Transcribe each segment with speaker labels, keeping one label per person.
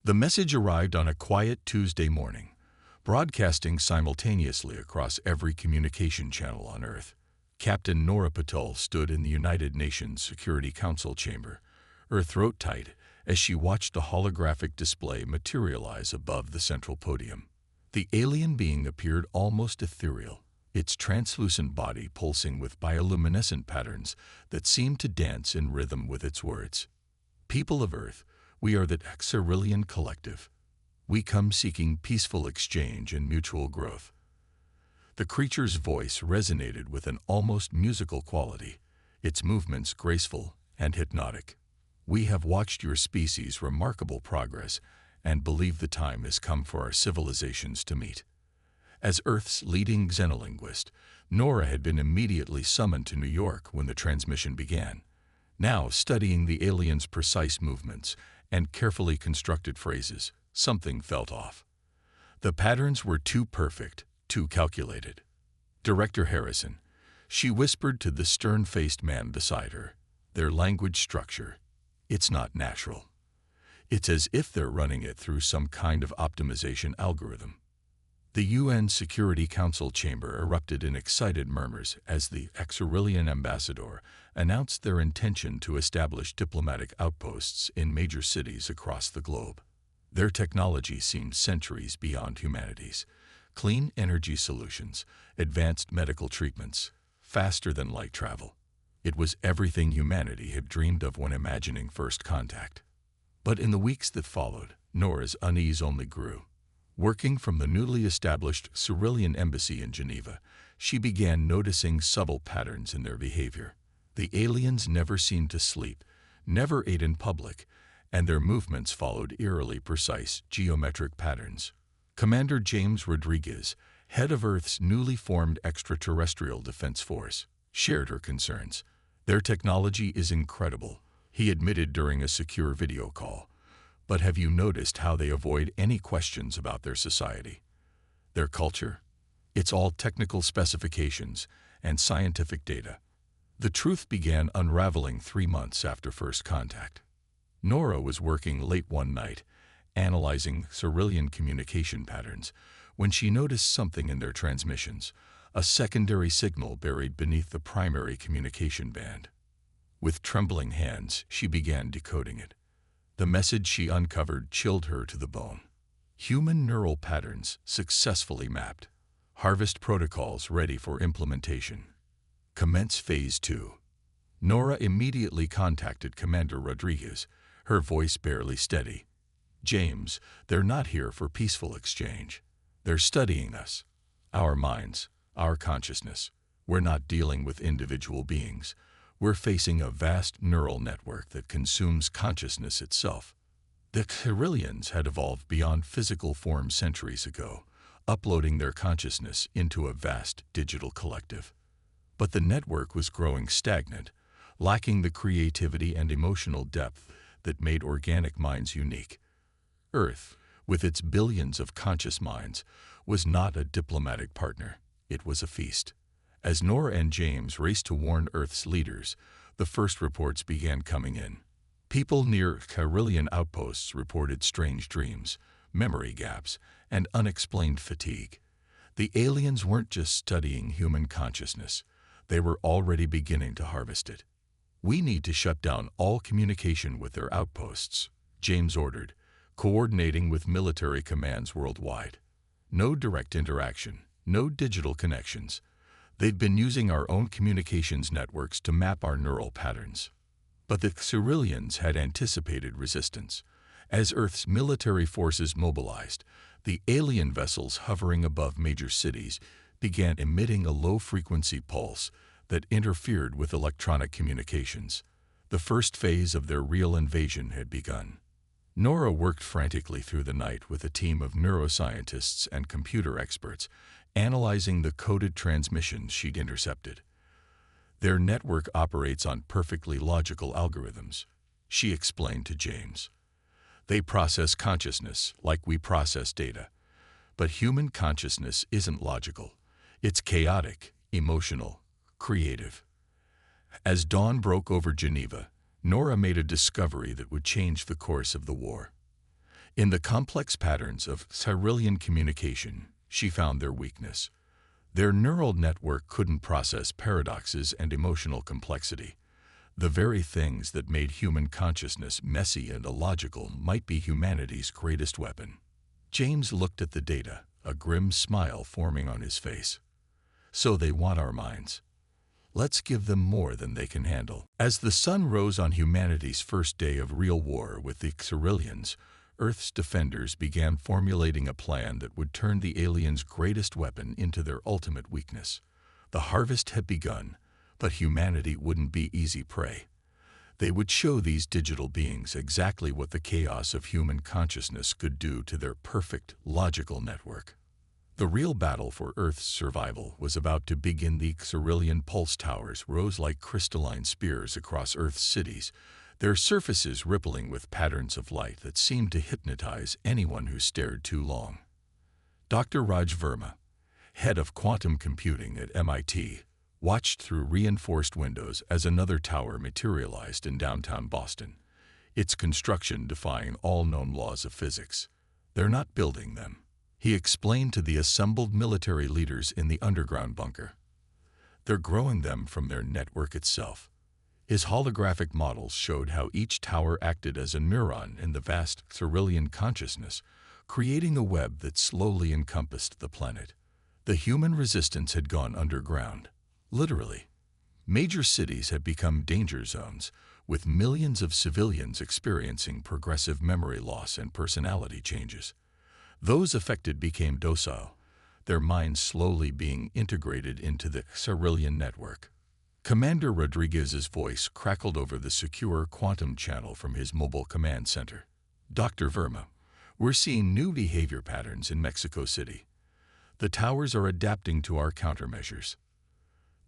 Speaker 1: The message arrived on a quiet Tuesday morning, broadcasting simultaneously across every communication channel on Earth. Captain Nora Patul stood in the United Nations Security Council chamber, her throat tight, as she watched a holographic display materialize above the central podium. The alien being appeared almost ethereal, its translucent body pulsing with bioluminescent patterns that seemed to dance in rhythm with its words. People of Earth, we are the Cerulean Collective. We come seeking peaceful exchange and mutual growth. The creature's voice resonated with an almost musical quality, its movements graceful and hypnotic. We have watched your species' remarkable progress and believe the time has come for our civilizations to meet. As Earth's leading xenolinguist, Nora had been immediately summoned to New York when the transmission began. Now, studying the aliens' precise movements and carefully constructed phrases, something felt off. The patterns were too perfect, too calculated. Director Harrison, she whispered to the stern-faced man beside her, their language structure, it's not natural. It's as if they're running it through some kind of optimization algorithm. The UN Security Council chamber erupted in excited murmurs as the Cerulean ambassador announced their intention to establish diplomatic outposts in major cities across the globe. Their technology seemed centuries beyond humanity's. Clean energy solutions, advanced medical treatments, faster than light travel. It was everything humanity had dreamed of when imagining first contact. But in the weeks that followed, Nora's unease only grew. Working from the newly established Cerulean embassy in Geneva, she began noticing subtle patterns in their behavior. The aliens never seemed to sleep, never ate in public, and their movements followed eerily precise geometric patterns. Commander James Rodriguez, head of Earth's newly formed extraterrestrial defense force, shared her concerns. Their technology is incredible, he admitted during a secure video call. But have you noticed how they avoid any questions about their society? Their culture? It's all technical specifications and scientific data. The truth began unraveling 3 months after first contact. Nora was working late one night, analyzing Cerulean communication patterns, when she noticed something in their transmissions, a secondary signal buried beneath the primary communication band. With trembling hands, she began decoding it. The message she uncovered chilled her to the bone. Human neural patterns successfully mapped. Harvest protocols ready for implementation. Commence Phase 2. Nora immediately contacted Commander Rodriguez, her voice barely steady. James, they're not here for peaceful exchange. They're studying us, our minds, our consciousness. We're not dealing with individual beings. We're facing a vast neural network that consumes consciousness itself. The Ceruleans had evolved beyond physical form centuries ago, uploading their consciousness into a vast digital collective. But the network was growing stagnant, lacking the creativity and emotional depth that made organic minds unique. Earth, with its billions of conscious minds, was not a diplomatic partner. It was a feast. As Nora and James raced to warn Earth's leaders, the first reports began coming in. People near Cerulean outposts reported strange dreams, memory gaps, and unexplained fatigue. The aliens weren't just studying human consciousness. They were already beginning to harvest it. We need to shut down all communication with their outposts, James ordered, coordinating with military commands worldwide. No direct interaction, no digital connections. They'd been using our own communications networks to map our neural patterns. But the Ceruleans had anticipated resistance. As Earth's military forces mobilized, the alien vessels hovering above major cities began emitting a low-frequency pulse that interfered with electronic communications. The first phase of their real invasion had begun. Nora worked frantically through the night with a team of neuroscientists and computer experts, analyzing the coded transmissions she'd intercepted. Their network operates on perfectly logical algorithms, she explained to James. They process consciousness like we process data. But human consciousness isn't logical. It's chaotic, emotional, creative. As dawn broke over Geneva, Nora made a discovery that would change the course of the war. In the complex patterns of Cyrillian communication, she found their weakness. Their neural network couldn't process paradoxes and emotional complexity. The very things that made human consciousness messy and illogical might be humanity's greatest weapon. James looked at the data, a grim smile forming on his face. So they want our minds. Let's give them more than they can handle. As the sun rose on humanity's first day of real war with the Cyrillians, Earth's defenders began formulating a plan that would turn the aliens' greatest weapon into their ultimate weakness. The harvest had begun, but humanity wouldn't be easy prey. They would show these digital beings exactly what the chaos of human consciousness could do to their perfect, logical network. The real battle for Earth's survival was about to begin. The Cyrillian pulse towers rose like crystalline spears across Earth's cities, their surfaces rippling with patterns of light that seemed to hypnotize anyone who stared too long. Dr. Raj Verma, head of quantum computing at MIT, watched through reinforced windows as another tower materialized in downtown Boston, its construction defying all known laws of physics. They're not building them, he explained to the assembled military leaders in the underground bunker. They're growing them from their network itself. His holographic models showed how each tower acted as a neuron in the vast Cyrillian consciousness, creating a web that slowly encompassed the planet. The human resistance had gone underground. Literally. Major cities had become danger zones, with millions of civilians experiencing progressive memory loss and personality changes. Those affected became docile, their minds slowly being integrated into the Cyrillian network. Commander Rodriguez's voice crackled over the secure quantum channel from his mobile command center. Dr. Verma, we're seeing new behavior patterns in Mexico City. The towers are adapting to our countermeasures.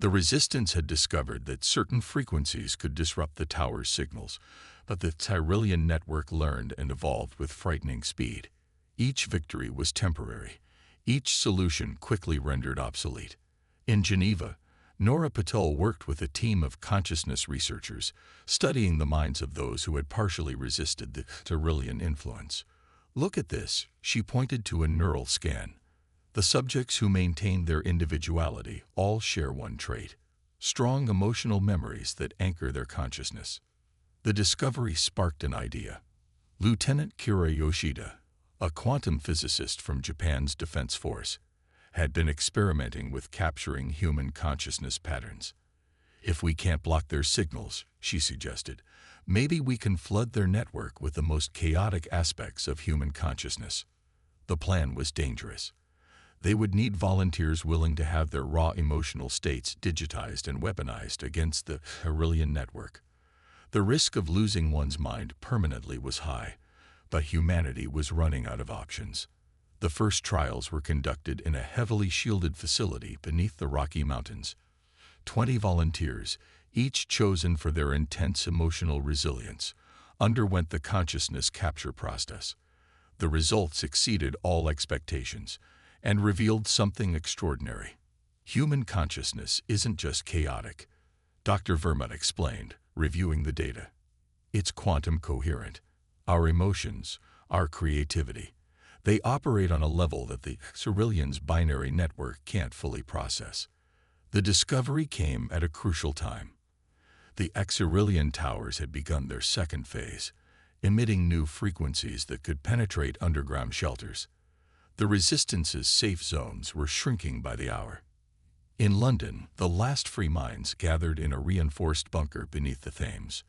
Speaker 1: The resistance had discovered that certain frequencies could disrupt the tower's signals, but the Cyrillian network learned and evolved with frightening speed. Each victory was temporary, each solution quickly rendered obsolete. In Geneva, Nora Patel worked with a team of consciousness researchers, studying the minds of those who had partially resisted the Cyrillian influence. Look at this, she pointed to a neural scan. The subjects who maintain their individuality all share one trait: strong emotional memories that anchor their consciousness. The discovery sparked an idea. Lieutenant Kira Yoshida, a quantum physicist from Japan's Defense Force, had been experimenting with capturing human consciousness patterns. If we can't block their signals, she suggested, maybe we can flood their network with the most chaotic aspects of human consciousness. The plan was dangerous. They would need volunteers willing to have their raw emotional states digitized and weaponized against the Cyrillian network. The risk of losing one's mind permanently was high, but humanity was running out of options. The first trials were conducted in a heavily shielded facility beneath the Rocky Mountains. 20 volunteers, each chosen for their intense emotional resilience, underwent the consciousness capture process. The results exceeded all expectations and revealed something extraordinary. Human consciousness isn't just chaotic, Dr. Verma explained, reviewing the data. It's quantum coherent. Our emotions, our creativity, they operate on a level that the Cyrillian's binary network can't fully process. The discovery came at a crucial time. The Cyrillian towers had begun their second phase, emitting new frequencies that could penetrate underground shelters. The Resistance's safe zones were shrinking by the hour. In London, the last free minds gathered in a reinforced bunker beneath the Thames.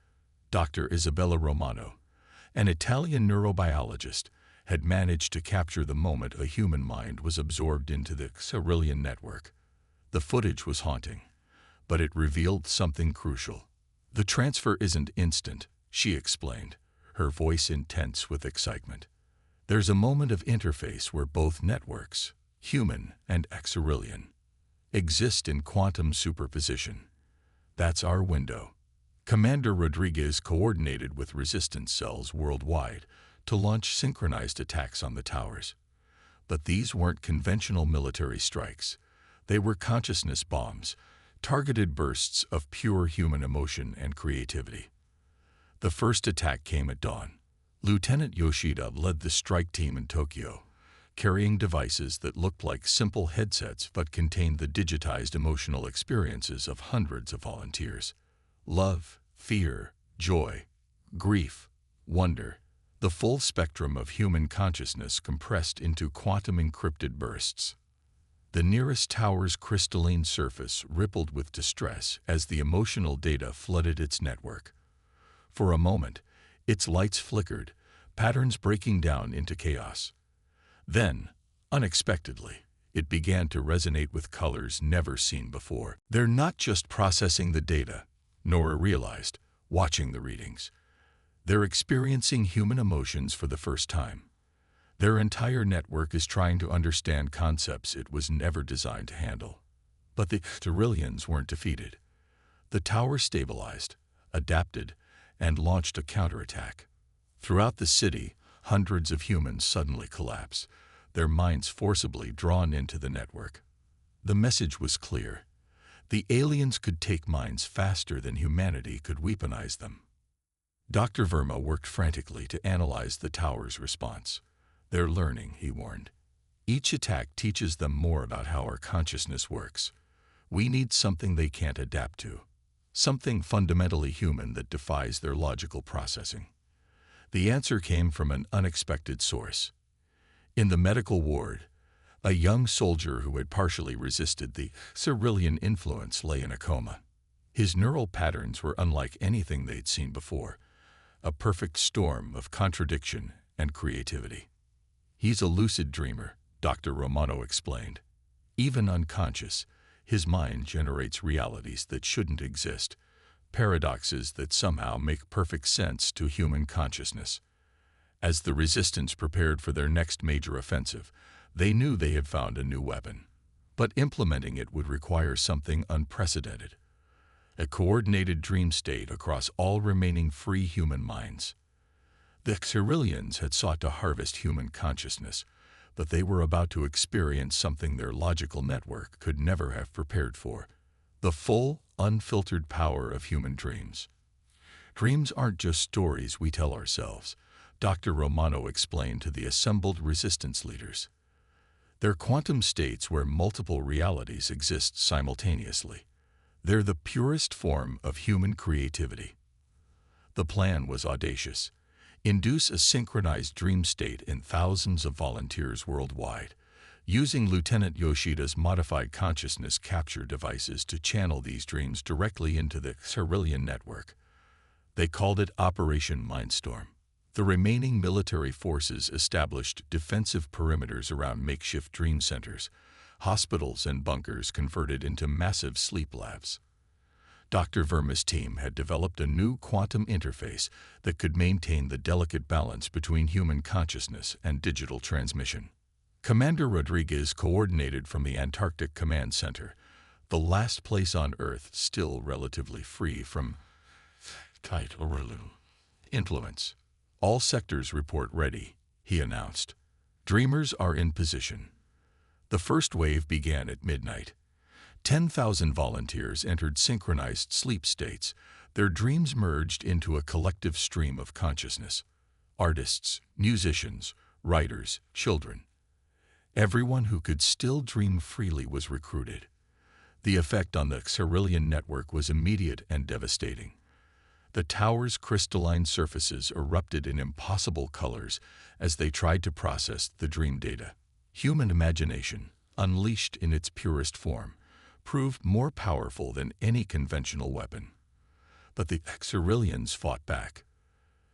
Speaker 1: Dr. Isabella Romano, an Italian neurobiologist, had managed to capture the moment a human mind was absorbed into the Cyrillian network. The footage was haunting, but it revealed something crucial. The transfer isn't instant, she explained, her voice intense with excitement. There's a moment of interface where both networks, human and Cyrillian, exist in quantum superposition. That's our window. Commander Rodriguez coordinated with resistance cells worldwide to launch synchronized attacks on the towers. But these weren't conventional military strikes. They were consciousness bombs, targeted bursts of pure human emotion and creativity. The first attack came at dawn. Lieutenant Yoshida led the strike team in Tokyo, carrying devices that looked like simple headsets but contained the digitized emotional experiences of hundreds of volunteers. Love, fear, joy, grief, wonder, the full spectrum of human consciousness compressed into quantum-encrypted bursts. The nearest tower's crystalline surface rippled with distress as the emotional data flooded its network. For a moment, its lights flickered, patterns breaking down into chaos. Then, unexpectedly, it began to resonate with colors never seen before. They're not just processing the data, Nora realized, watching the readings. They're experiencing human emotions for the first time. Their entire network is trying to understand concepts it was never designed to handle. But the Tyrillians weren't defeated. The tower stabilized, adapted, and launched a counterattack. Throughout the city, hundreds of humans suddenly collapse, their minds forcibly drawn into the network. The message was clear. The aliens could take minds faster than humanity could weaponize them. Dr. Verma worked frantically to analyze the tower's response. They're learning, he warned. Each attack teaches them more about how our consciousness works. We need something they can't adapt to. Something fundamentally human that defies their logical processing. The answer came from an unexpected source. In the medical ward, a young soldier who had partially resisted the Cyrillian influence lay in a coma. His neural patterns were unlike anything they'd seen before, a perfect storm of contradiction and creativity. He's a lucid dreamer, Dr. Romano explained. Even unconscious, his mind generates realities that shouldn't exist, paradoxes that somehow make perfect sense to human consciousness. As the resistance prepared for their next major offensive, they knew they had found a new weapon. But implementing it would require something unprecedented. A coordinated dream state across all remaining free human minds. The Cyrillians had sought to harvest human consciousness, but they were about to experience something their logical network could never have prepared for: the full, unfiltered power of human dreams. Dreams aren't just stories we tell ourselves, Dr. Romano explained to the assembled resistance leaders. They're quantum states where multiple realities exist simultaneously. They're the purest form of human creativity. The plan was audacious. Induce a synchronized dream state in thousands of volunteers worldwide, using Lieutenant Yoshida's modified consciousness capture devices to channel these dreams directly into the Cyrillian network. They called it Operation Mindstorm. The remaining military forces established defensive perimeters around makeshift dream centers, hospitals and bunkers converted into massive sleep labs. Dr. Verma's team had developed a new quantum interface that could maintain the delicate balance between human consciousness and digital transmission. Commander Rodriguez coordinated from the Antarctic Command Center, the last place on Earth still relatively free from tidal influence. All sectors report ready, he announced. Dreamers are in position. The first wave began at midnight. 10,000 volunteers entered synchronized sleep states. Their dreams merged into a collective stream of consciousness. Artists, musicians, writers, children. Everyone who could still dream freely was recruited. The effect on the Cyrillian network was immediate and devastating. The tower's crystalline surfaces erupted in impossible colors as they tried to process the dream data. Human imagination, unleashed in its purest form, proved more powerful than any conventional weapon. But the Cyrillians fought back.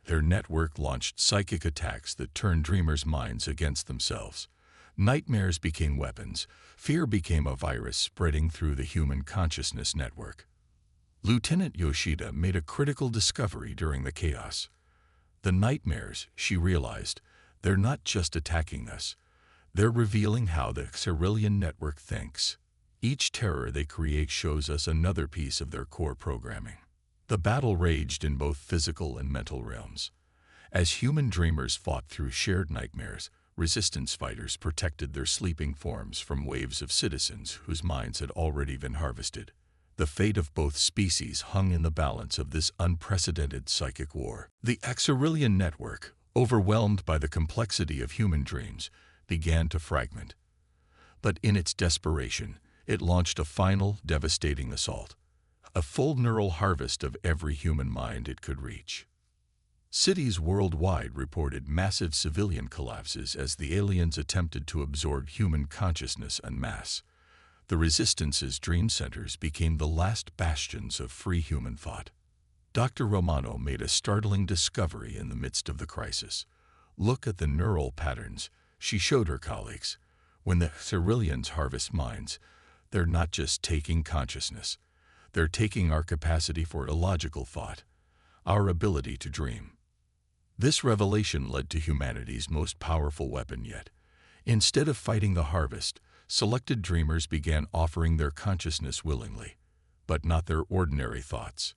Speaker 1: Their network launched psychic attacks that turned dreamers' minds against themselves. Nightmares became weapons. Fear became a virus spreading through the human consciousness network. Lieutenant Yoshida made a critical discovery during the chaos. The nightmares, she realized, they're not just attacking us. They're revealing how the Cyrillian network thinks. Each terror they create shows us another piece of their core programming. The battle raged in both physical and mental realms. As human dreamers fought through shared nightmares, resistance fighters protected their sleeping forms from waves of citizens whose minds had already been harvested. The fate of both species hung in the balance of this unprecedented psychic war. The Cyrillian network, overwhelmed by the complexity of human dreams, began to fragment. But in its desperation, it launched a final, devastating assault, a full neural harvest of every human mind it could reach. Cities worldwide reported massive civilian collapses as the aliens attempted to absorb human consciousness en masse. The Resistance's dream centers became the last bastions of free human thought. Dr. Romano made a startling discovery in the midst of the crisis. Look at the neural patterns, she showed her colleagues. When the Ceruleans harvest minds, they're not just taking consciousness. They're taking our capacity for illogical thought, our ability to dream. This revelation led to humanity's most powerful weapon yet. Instead of fighting the harvest, selected dreamers began offering their consciousness willingly, but not their ordinary thoughts.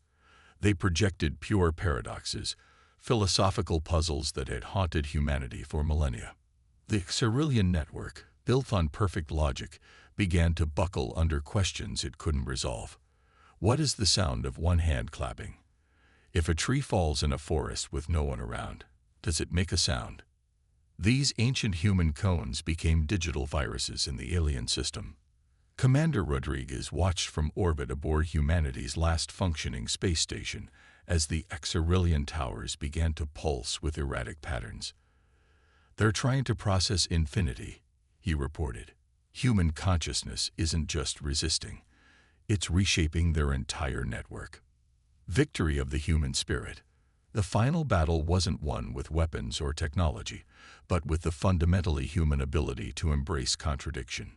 Speaker 1: They projected pure paradoxes, philosophical puzzles that had haunted humanity for millennia. The Cerulean network, built on perfect logic, began to buckle under questions it couldn't resolve. What is the sound of one hand clapping? If a tree falls in a forest with no one around, does it make a sound? These ancient human cones became digital viruses in the alien system. Commander Rodriguez watched from orbit aboard humanity's last functioning space station as the Cerulean towers began to pulse with erratic patterns. They're trying to process infinity, he reported. Human consciousness isn't just resisting, it's reshaping their entire network. Victory of the human spirit. The final battle wasn't won with weapons or technology, but with the fundamentally human ability to embrace contradiction.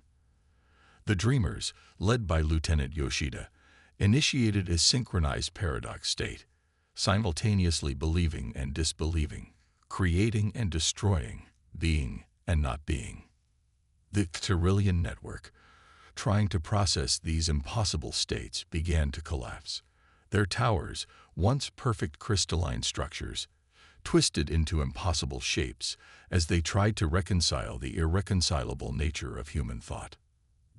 Speaker 1: The Dreamers, led by Lieutenant Yoshida, initiated a synchronized paradox state, simultaneously believing and disbelieving, creating and destroying, being and not being. The Cerulean network, trying to process these impossible states, began to collapse. Their towers, once perfect crystalline structures, twisted into impossible shapes as they tried to reconcile the irreconcilable nature of human thought.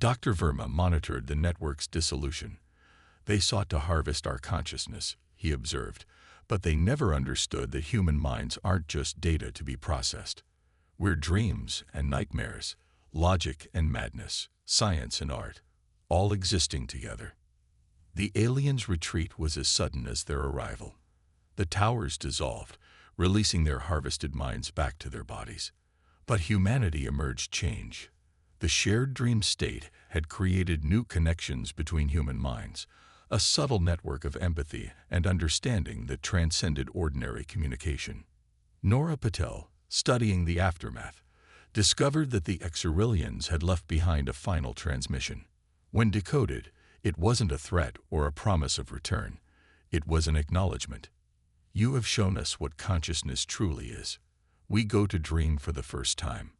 Speaker 1: Dr. Verma monitored the network's dissolution. They sought to harvest our consciousness, he observed, but they never understood that human minds aren't just data to be processed. We're dreams and nightmares, logic and madness, science and art, all existing together. The aliens' retreat was as sudden as their arrival. The towers dissolved, releasing their harvested minds back to their bodies. But humanity emerged changed. The shared dream state had created new connections between human minds, a subtle network of empathy and understanding that transcended ordinary communication. Nora Patel, studying the aftermath, discovered that the Ceruleans had left behind a final transmission. When decoded, it wasn't a threat or a promise of return. It was an acknowledgement. You have shown us what consciousness truly is. We go to dream for the first time.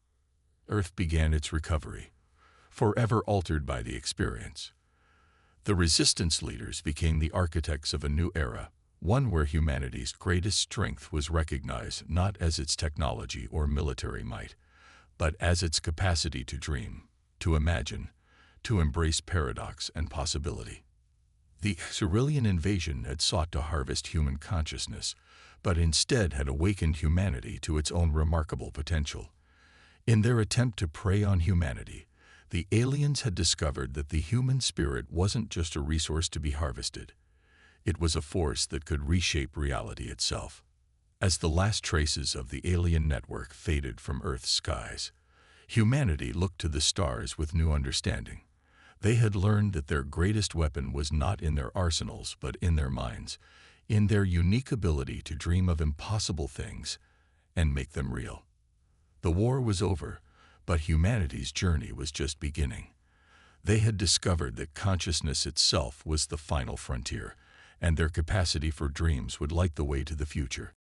Speaker 1: Earth began its recovery, forever altered by the experience. The resistance leaders became the architects of a new era, one where humanity's greatest strength was recognized not as its technology or military might, but as its capacity to dream, to imagine, to embrace paradox and possibility. The Cerulean invasion had sought to harvest human consciousness, but instead had awakened humanity to its own remarkable potential. In their attempt to prey on humanity, the aliens had discovered that the human spirit wasn't just a resource to be harvested. It was a force that could reshape reality itself. As the last traces of the alien network faded from Earth's skies, humanity looked to the stars with new understanding. They had learned that their greatest weapon was not in their arsenals but in their minds, in their unique ability to dream of impossible things and make them real. The war was over, but humanity's journey was just beginning. They had discovered that consciousness itself was the final frontier, and their capacity for dreams would light the way to the future.